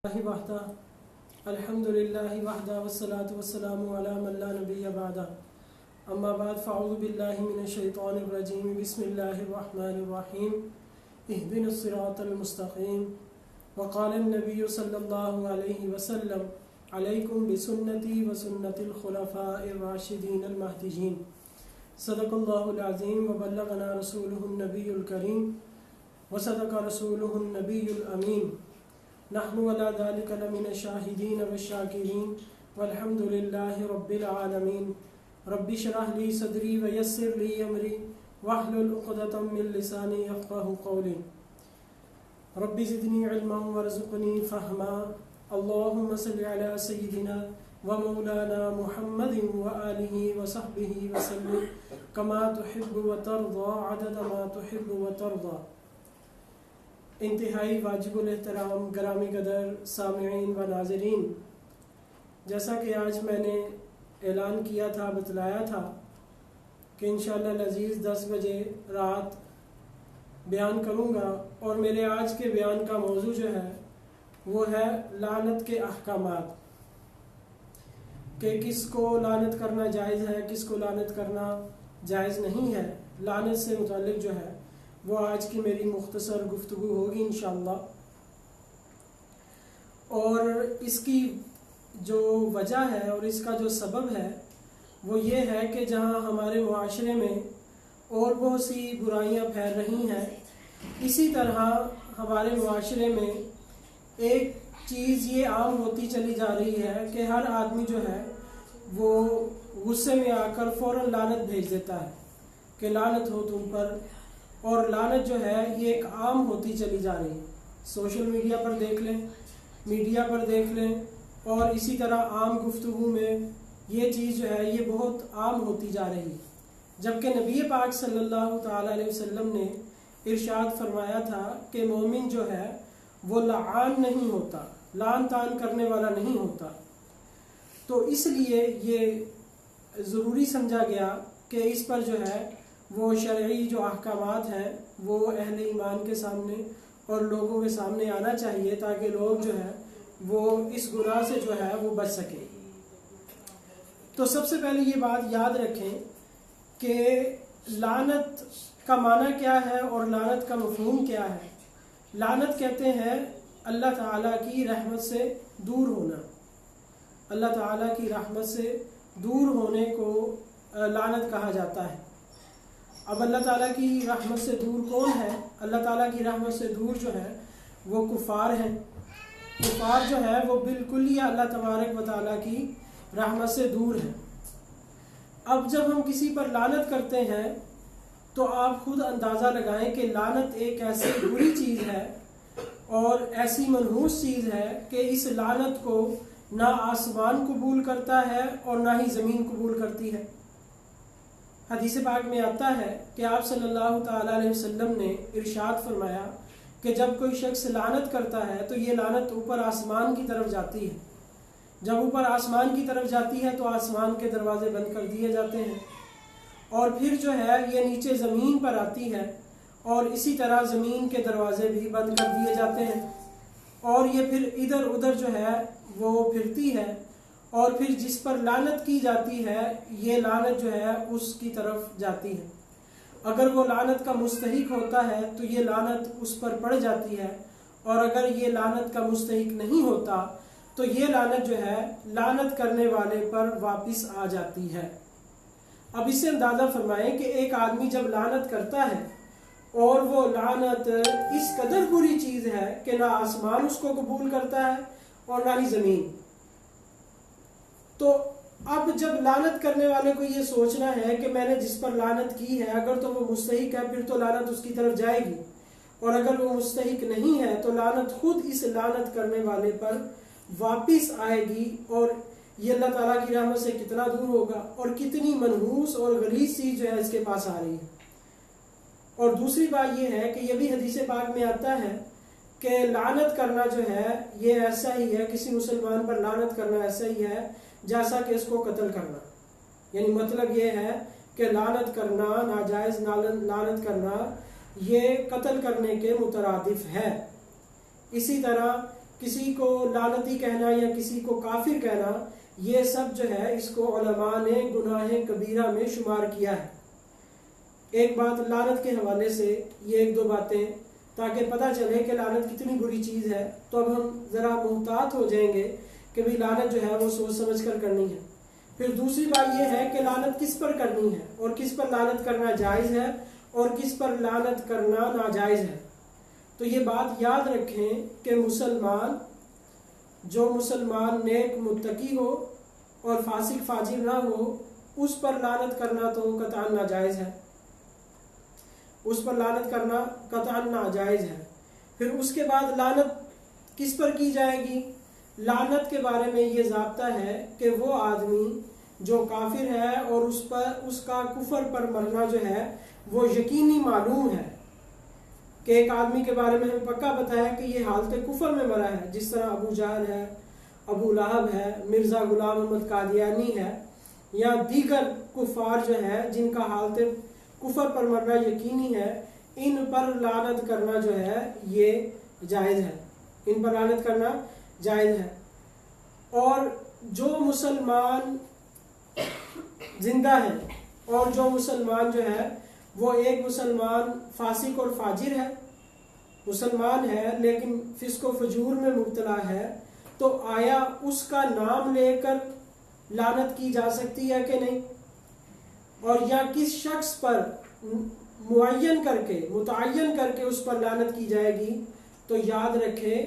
اللہ وحدہ الحمدللہ وحدہ والصلاة والسلام علی من لا نبی بعدہ اما بعد فاعوذ باللہ من الشیطان الرجیم بسم اللہ الرحمن الرحیم اہدنا الصراط المستقیم وقال النبی صلی اللہ علیہ وسلم علیکم بسنتی وسنت الخلفاء الراشدین المہدیین صدق اللہ العظیم وبلغنا رسولہ النبی الکریم وصدق رسولہ النبی الامین نحن ولا ذلك لمن الشاهدين والشاكرين والحمد لله رب العالمين رب اشرح لي صدري ويسر لي امري واحلل عقدة من لساني يفقهوا قولي رب زدني علما وارزقني فهما اللهم صل على سيدنا ومولانا محمد وآله وصحبه وسلم كما تحب وترضى عدد ما تحب وترضى۔ انتہائی واجب الاحترام گرامی قدر سامعین و ناظرین، جیسا کہ آج میں نے اعلان کیا تھا، بتلایا تھا کہ انشاءاللہ العزیز 10 بجے رات بیان کروں گا، اور میرے آج کے بیان کا موضوع جو ہے وہ ہے لعنت کے احکامات، کہ کس کو لعنت کرنا جائز ہے، کس کو لعنت کرنا جائز نہیں ہے۔ لعنت سے متعلق جو ہے وہ آج کی میری مختصر گفتگو ہوگی انشاءاللہ۔ اور اس کی جو وجہ ہے اور اس کا جو سبب ہے وہ یہ ہے کہ جہاں ہمارے معاشرے میں اور بہت سی برائیاں پھیل رہی ہیں، اسی طرح ہمارے معاشرے میں ایک چیز یہ عام ہوتی چلی جا رہی ہے کہ ہر آدمی جو ہے وہ غصے میں آ کر فوراً لعنت بھیج دیتا ہے کہ لعنت ہو تم پر، اور لعنت جو ہے یہ ایک عام ہوتی چلی جا رہی ہے۔ سوشل میڈیا پر دیکھ لیں، میڈیا پر دیکھ لیں، اور اسی طرح عام گفتگو میں یہ چیز جو ہے یہ بہت عام ہوتی جا رہی ہے، جبکہ نبی پاک صلی اللہ تعالی علیہ وسلم نے ارشاد فرمایا تھا کہ مومن جو ہے وہ لعان نہیں ہوتا، لعن طعن کرنے والا نہیں ہوتا۔ تو اس لیے یہ ضروری سمجھا گیا کہ اس پر جو ہے وہ شرعی جو احکامات ہیں وہ اہل ایمان کے سامنے اور لوگوں کے سامنے آنا چاہیے، تاکہ لوگ جو ہے وہ اس گناہ سے جو ہے وہ بچ سکیں۔ تو سب سے پہلے یہ بات یاد رکھیں کہ لعنت کا معنی کیا ہے اور لعنت کا مفہوم کیا ہے۔ لعنت کہتے ہیں اللہ تعالیٰ کی رحمت سے دور ہونا، اللہ تعالیٰ کی رحمت سے دور ہونے کو لعنت کہا جاتا ہے۔ اب اللہ تعالیٰ کی رحمت سے دور کون ہے؟ اللہ تعالیٰ کی رحمت سے دور جو ہے وہ کفار ہیں۔ کفار جو ہے وہ بالکل ہی اللہ تبارک و تعالیٰ کی رحمت سے دور ہے۔ اب جب ہم کسی پر لعنت کرتے ہیں تو آپ خود اندازہ لگائیں کہ لعنت ایک ایسی بری چیز ہے اور ایسی منحوس چیز ہے کہ اس لعنت کو نہ آسمان قبول کرتا ہے اور نہ ہی زمین قبول کرتی ہے۔ حدیث پاک میں آتا ہے کہ آپ صلی اللہ تعالی علیہ وسلم نے ارشاد فرمایا کہ جب کوئی شخص لعنت کرتا ہے تو یہ لعنت اوپر آسمان کی طرف جاتی ہے، جب اوپر آسمان کی طرف جاتی ہے تو آسمان کے دروازے بند کر دیے جاتے ہیں، اور پھر جو ہے یہ نیچے زمین پر آتی ہے اور اسی طرح زمین کے دروازے بھی بند کر دیے جاتے ہیں، اور یہ پھر ادھر ادھر جو ہے وہ پھرتی ہے، اور پھر جس پر لعنت کی جاتی ہے یہ لعنت جو ہے اس کی طرف جاتی ہے۔ اگر وہ لعنت کا مستحق ہوتا ہے تو یہ لعنت اس پر پڑ جاتی ہے، اور اگر یہ لعنت کا مستحق نہیں ہوتا تو یہ لعنت جو ہے لعنت کرنے والے پر واپس آ جاتی ہے۔ اب اس سے اندازہ فرمائیں کہ ایک آدمی جب لعنت کرتا ہے اور وہ لعنت اس قدر بری چیز ہے کہ نہ آسمان اس کو قبول کرتا ہے اور نہ ہی زمین، تو اب جب لعنت کرنے والے کو یہ سوچنا ہے کہ میں نے جس پر لعنت کی ہے اگر تو وہ مستحق ہے پھر تو لعنت اس کی طرف جائے گی، اور اگر وہ مستحق نہیں ہے تو لعنت خود اس لعنت کرنے والے پر واپس آئے گی، اور یہ اللہ تعالیٰ کی رحمت سے کتنا دور ہوگا اور کتنی منحوس اور غلیظ چیز جو ہے اس کے پاس آ رہی ہے۔ اور دوسری بات یہ ہے کہ یہ بھی حدیث پاک میں آتا ہے کہ لعنت کرنا جو ہے یہ ایسا ہی ہے، کسی مسلمان پر لعنت کرنا ایسا ہی ہے جیسا کہ اس کو قتل کرنا، یعنی مطلب یہ ہے کہ لعنت کرنا، ناجائز لعنت کرنا یہ قتل کرنے کے مترادف ہے۔ اسی طرح کسی کو لعنتی کہنا یا کسی کو کافر کہنا، یہ سب جو ہے اس کو علماء نے گناہ کبیرہ میں شمار کیا ہے۔ ایک بات لعنت کے حوالے سے، یہ ایک دو باتیں تاکہ پتہ چلے کہ لعنت کتنی بری چیز ہے، تو اب ہم ذرا محتاط ہو جائیں گے کہ بھی لعنت جو ہے وہ سوچ سمجھ کر کرنی ہے۔ پھر دوسری بات یہ ہے کہ لعنت کس پر کرنی ہے، اور کس پر لعنت کرنا جائز ہے اور کس پر لعنت کرنا ناجائز ہے۔ تو یہ بات یاد رکھیں کہ جو مسلمان نیک متقی ہو اور فاسق فاجر نہ ہو، اس پر لعنت کرنا تو قطعاً ناجائز ہے، اس پر لعنت کرنا قطعاً ناجائز ہے۔ پھر اس کے بعد لعنت کس پر کی جائے گی؟ لعنت کے بارے میں یہ ضابطہ ہے کہ وہ آدمی جو کافر ہے اور اس کا کفر پر مرنا جو ہے وہ یقینی معلوم ہے، کہ ایک آدمی کے بارے میں ہمیں پکا پتہ ہے کہ یہ حالت کفر میں مرا ہے، جس طرح ابو جہل ہے، ابو لہب ہے، مرزا غلام احمد قادیانی ہے، یا دیگر کفار جو ہے جن کا حالت کفر پر مرنا یقینی ہے، ان پر لعنت کرنا جو ہے یہ جائز ہے، ان پر لعنت کرنا جائز ہے۔ اور جو مسلمان زندہ ہے اور جو مسلمان جو ہے وہ ایک مسلمان فاسق اور فاجر ہے، مسلمان ہے لیکن فسق و فجور میں مبتلا ہے، تو آیا اس کا نام لے کر لعنت کی جا سکتی ہے کہ نہیں؟ اور یا کس شخص پر متعین کر کے اس پر لعنت کی جائے گی؟ تو یاد رکھے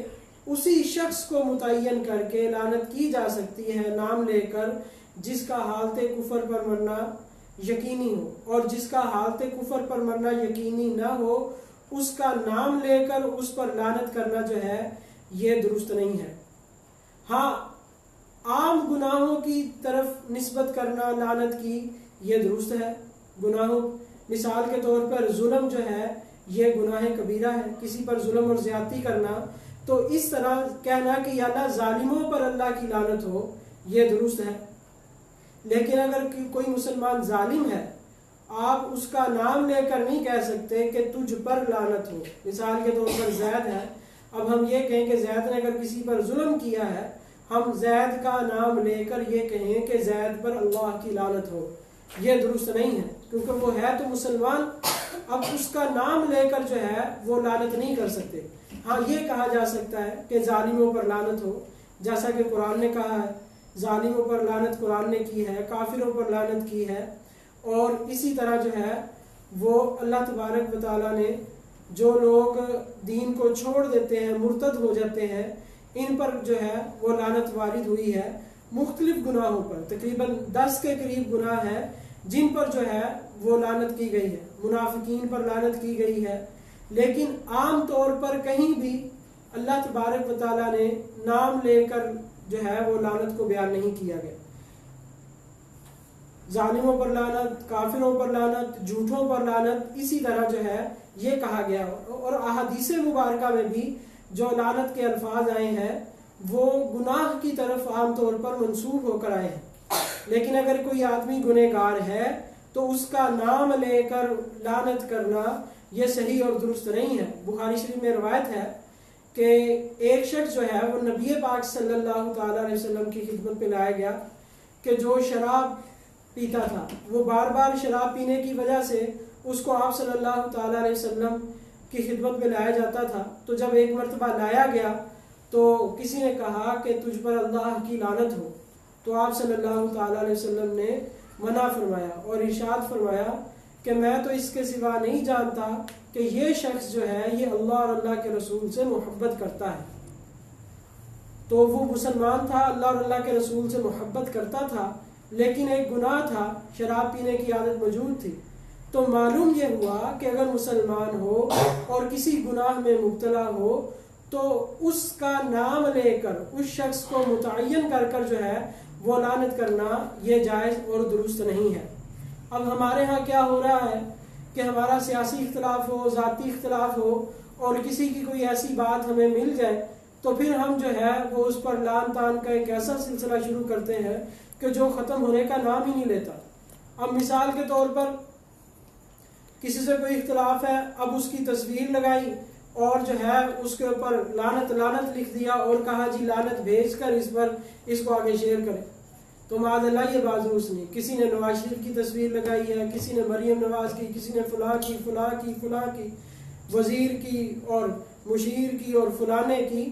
اسی شخص کو متعین کر کے لعنت کی جا سکتی ہے نام لے کر، جس کا حالت کفر پر مرنا یقینی ہو، اور جس کا حالت کفر پر مرنا یقینی نہ ہو اس کا نام لے کر اس پر لعنت کرنا جو ہے یہ درست نہیں ہے۔ ہاں، عام گناہوں کی طرف نسبت کرنا لعنت کی یہ درست ہے۔ گناہوں، مثال کے طور پر ظلم جو ہے یہ گناہ کبیرہ ہے، کسی پر ظلم اور زیادتی کرنا، تو اس طرح کہنا کہ یا اللہ ظالموں پر اللہ کی لعنت ہو، یہ درست ہے۔ لیکن اگر کوئی مسلمان ظالم ہے، آپ اس کا نام لے کر نہیں کہہ سکتے کہ تجھ پر لعنت ہو۔ مثال کے طور پر زید ہے، اب ہم یہ کہیں کہ زید نے اگر کسی پر ظلم کیا ہے، ہم زید کا نام لے کر یہ کہیں کہ زید پر اللہ کی لعنت ہو، یہ درست نہیں ہے، کیونکہ وہ ہے تو مسلمان، اب اس کا نام لے کر جو ہے وہ لعنت نہیں کر سکتے۔ ہاں، یہ کہا جا سکتا ہے کہ ظالموں پر لعنت ہو، جیسا کہ قرآن نے کہا ہے، ظالموں پر لعنت قرآن نے کی ہے، کافروں پر لعنت کی ہے، اور اسی طرح جو ہے وہ اللہ تبارک و تعالیٰ نے جو لوگ دین کو چھوڑ دیتے ہیں، مرتد ہو جاتے ہیں، ان پر جو ہے وہ لعنت وارد ہوئی ہے مختلف گناہوں پر۔ تقریباً 10 کے قریب گناہ ہے جن پر جو ہے وہ لعنت کی گئی ہے، منافقین پر لعنت کی گئی ہے، لیکن عام طور پر کہیں بھی اللہ تبارک و تعالیٰ نے نام لے کر جو ہے وہ لعنت کو بیان نہیں کیا گیا۔ ظالموں پر لعنت، کافروں پر لعنت، جھوٹوں پر لعنت، اسی طرح جو ہے یہ کہا گیا۔ اور احادیث مبارکہ میں بھی جو لعنت کے الفاظ آئے ہیں وہ گناہ کی طرف عام طور پر منسوب ہو کر آئے ہیں، لیکن اگر کوئی آدمی گنہگار ہے تو اس کا نام لے کر لعنت کرنا یہ صحیح اور درست نہیں ہے۔ بخاری شریف میں روایت ہے کہ ایک شخص جو ہے وہ نبی پاک صلی اللہ تعالیٰ علیہ وسلم کی خدمت پہ لایا گیا کہ جو شراب پیتا تھا، وہ بار بار شراب پینے کی وجہ سے اس کو آپ صلی اللہ تعالیٰ علیہ وسلم کی خدمت میں لایا جاتا تھا۔ تو جب ایک مرتبہ لایا گیا تو کسی نے کہا کہ تجھ پر اللہ کی لعنت ہو، تو آپ صلی اللہ تعالیٰ علیہ وسلم نے منع فرمایا اور ارشاد فرمایا کہ میں تو اس کے سوا نہیں جانتا کہ یہ شخص جو ہے یہ اللہ اور اللہ کے رسول سے محبت کرتا ہے۔ تو وہ مسلمان تھا، اللہ اور اللہ کے رسول سے محبت کرتا تھا، لیکن ایک گناہ تھا، شراب پینے کی عادت موجود تھی۔ تو معلوم یہ ہوا کہ اگر مسلمان ہو اور کسی گناہ میں مبتلا ہو تو اس کا نام لے کر اس شخص کو متعین کر کر جو ہے وہ لعنت کرنا یہ جائز اور درست نہیں ہے۔ اب ہمارے ہاں کیا ہو رہا ہے کہ ہمارا سیاسی اختلاف ہو، ذاتی اختلاف ہو، اور کسی کی کوئی ایسی بات ہمیں مل جائے تو پھر ہم جو ہے وہ اس پر لعن طعن کا ایک ایسا سلسلہ شروع کرتے ہیں کہ جو ختم ہونے کا نام ہی نہیں لیتا۔ اب مثال کے طور پر کسی سے کوئی اختلاف ہے، اب اس کی تصویر لگائی اور جو ہے اس کے اوپر لعنت لکھ دیا اور کہا جی لعنت بھیج کر اس کو آگے شیئر کریں، تو معاذ اللہ یہ بات درست نہیں۔ کسی نے نواز شریف کی تصویر لگائی ہے، کسی نے مریم نواز کی، کسی نے فلاں کی وزیر کی اور مشیر کی اور فلانے کی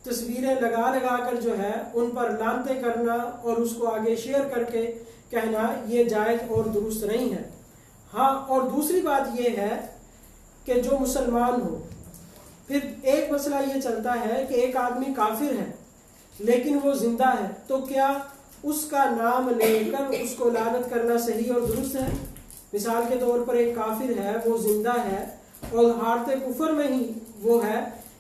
تصویریں لگا کر جو ہے ان پر لعنتیں کرنا اور اس کو آگے شیئر کر کے کہنا یہ جائز اور درست نہیں ہے۔ ہاں، اور دوسری بات یہ ہے کہ جو مسلمان ہو، پھر ایک مسئلہ یہ چلتا ہے کہ ایک آدمی کافر ہے لیکن وہ زندہ ہے، تو کیا اس کا نام لے کر اس کو لعنت کرنا صحیح اور درست ہے؟ مثال کے طور پر ایک کافر ہے، وہ زندہ ہے اور حالت کفر میں ہی وہ ہے،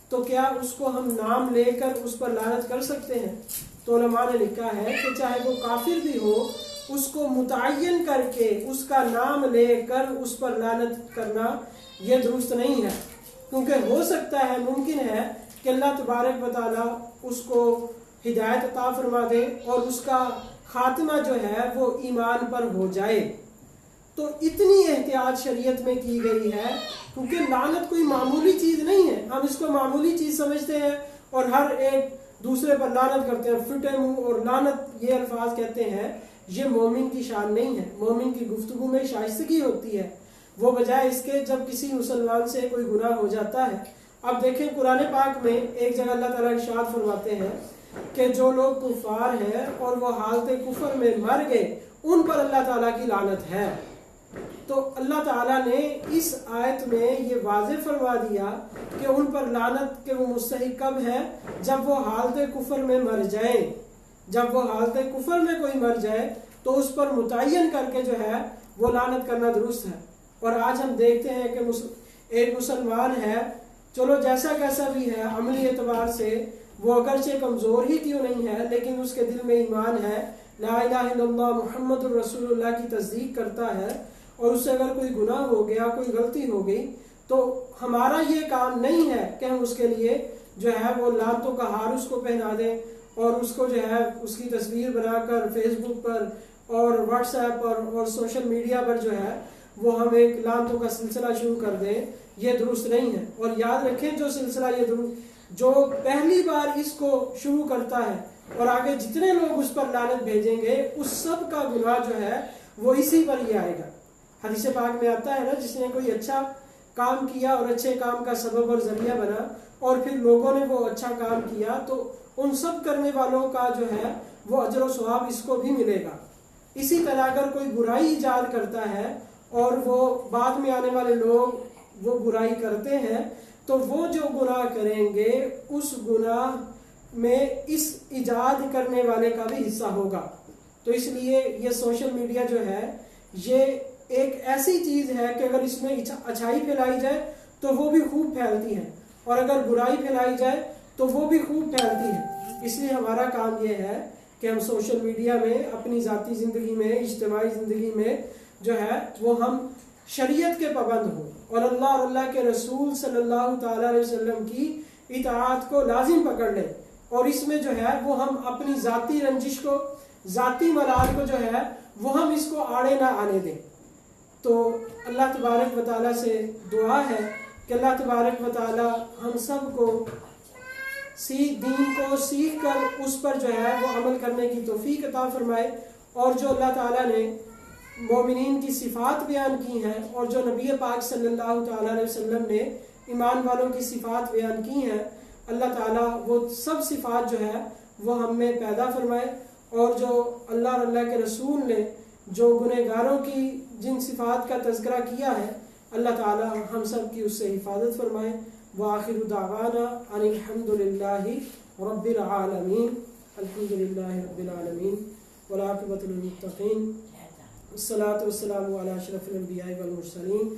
تو کیا اس کو ہم نام لے کر اس پر لعنت کر سکتے ہیں؟ تو علماء نے لکھا ہے کہ چاہے وہ کافر بھی ہو، اس کو متعین کر کے اس کا نام لے کر اس پر لعنت کرنا یہ درست نہیں ہے، کیونکہ ہو سکتا ہے، ممکن ہے کہ اللہ تبارک و تعالیٰ اس کو ہدایت عطا فرما دے اور اس کا خاتمہ جو ہے وہ ایمان پر ہو جائے۔ تو اتنی احتیاط شریعت میں کی گئی ہے، کیونکہ لعنت کوئی معمولی چیز نہیں ہے۔ ہم اس کو معمولی چیز سمجھتے ہیں اور ہر ایک دوسرے پر لعنت کرتے ہیں، پھٹے منہ اور لعنت یہ الفاظ کہتے ہیں، یہ مومن کی شان نہیں ہے۔ مومن کی گفتگو میں شائستگی ہوتی ہے، وہ بجائے اس کے جب کسی مسلمان سے کوئی گناہ ہو جاتا ہے۔ اب دیکھیں قرآن پاک میں ایک جگہ اللہ تعالیٰ ارشاد فرماتے ہیں کہ جو لوگ کفار ہیں اور وہ حالت کفر میں مر گئے ان پر اللہ تعالیٰ کی لعنت ہے۔ تو اللہ تعالیٰ نے اس آیت میں یہ واضح فرما دیا کہ ان پر لعنت کے وہ مستحق کب ہے، جب وہ حالت کفر میں مر جائیں۔ جب وہ حالت کفر میں کوئی مر جائے تو اس پر متعین کر کے جو ہے وہ لعنت کرنا درست ہے۔ اور آج ہم دیکھتے ہیں کہ ایک مسلمان ہے، چلو جیسا کیسا بھی ہے عملی اعتبار سے، وہ اگرچہ کمزور ہی کیوں نہیں ہے لیکن اس کے دل میں ایمان ہے، لا الہ الا اللہ محمد الرسول اللہ کی تصدیق کرتا ہے، اور اس سے اگر کوئی گناہ ہو گیا، کوئی غلطی ہو گئی، تو ہمارا یہ کام نہیں ہے کہ ہم اس کے لیے جو ہے وہ لعنتوں کا ہار اس کو پہنا دیں اور اس کو جو ہے اس کی تصویر بنا کر فیس بک پر اور واٹس ایپ پر اور سوشل میڈیا پر جو ہے وہ ہم ایک لعنتوں کا سلسلہ شروع کر دیں۔ یہ درست نہیں ہے۔ اور یاد رکھیں جو سلسلہ جو پہلی بار اس کو شروع کرتا ہے اور آگے جتنے لوگ اس پر لعنت بھیجیں گے، اس سب کا گناہ جو ہے وہ اسی پر ہی آئے گا۔ حدیث پاک میں آتا ہے نا، جس نے کوئی اچھا کام کیا اور اچھے کام کا سبب اور ذریعہ بنا اور پھر لوگوں نے وہ اچھا کام کیا، تو ان سب کرنے والوں کا جو ہے وہ اجر و ثواب اس کو بھی ملے گا۔ اسی طرح اگر کوئی برائی ایجاد کرتا ہے اور وہ بعد میں آنے والے لوگ وہ برائی کرتے ہیں، تو وہ جو گناہ کریں گے اس گناہ میں اس ایجاد کرنے والے کا بھی حصہ ہوگا۔ تو اس لیے یہ سوشل میڈیا جو ہے یہ ایک ایسی چیز ہے کہ اگر اس میں اچھائی پھیلائی جائے تو وہ بھی خوب پھیلتی ہے، اور اگر برائی پھیلائی جائے تو وہ بھی خوب پھیلتی ہے۔ اس لیے ہمارا کام یہ ہے کہ ہم سوشل میڈیا میں اپنی ذاتی زندگی میں، اجتماعی زندگی میں جو ہے وہ ہم شریعت کے پابند ہوں اور اللہ کے رسول صلی اللہ تعالیٰ علیہ وسلم کی اطاعت کو لازم پکڑ لیں، اور اس میں جو ہے وہ ہم اپنی ذاتی رنجش کو، ذاتی ملال کو جو ہے وہ ہم اس کو آڑے نہ آنے دیں۔ تو اللہ تبارک و تعالیٰ سے دعا ہے کہ اللہ تبارک و تعالیٰ ہم سب کو دین کو سیکھ کر اس پر جو ہے وہ عمل کرنے کی توفیق عطا فرمائے، اور جو اللہ تعالیٰ نے مومنین کی صفات بیان کی ہیں اور جو نبی پاک صلی اللہ تعالیٰ علیہ وسلم نے ایمان والوں کی صفات بیان کی ہیں، اللہ تعالیٰ وہ سب صفات جو ہے وہ ہم میں پیدا فرمائے، اور جو اللہ اور اللہ کے رسول نے جو گنہگاروں کی جن صفات کا تذکرہ کیا ہے، اللہ تعالیٰ ہم سب کی اس سے حفاظت فرمائے۔ وآخر دعوانا ان الحمد للہ رب العالمین، الحمد للہ رب العالمین والعاقبۃ للمتقین، والصلاۃ والسلام علی اشرف الانبیاء والمرسلین۔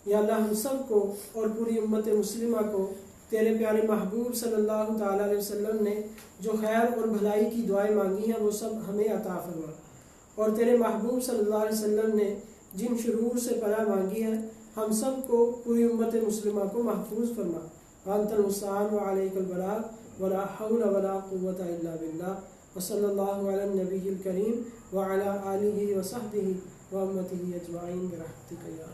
یا اللہ ہم سب کو اور پوری امت مسلمہ کو تیرے پیارے محبوب صلی اللہ تعالیٰ علیہ وسلم نے جو خیر اور بھلائی کی دعائیں مانگی ہیں وہ سب ہمیں عطا فرما، اور تیرے محبوب صلی اللہ علیہ وسلم نے جن شرور سے پناہ مانگی ہے ہم سب کو، پوری امت مسلمہ کو محفوظ فرما۔ وانت المستعان وعلیک البلاغ ولا حول ولا قوة الا باللہ، وصلی اللہ علی النبی الکریم وعلی آلہ وصحبہ وامتہ اجمعین برحمتک یا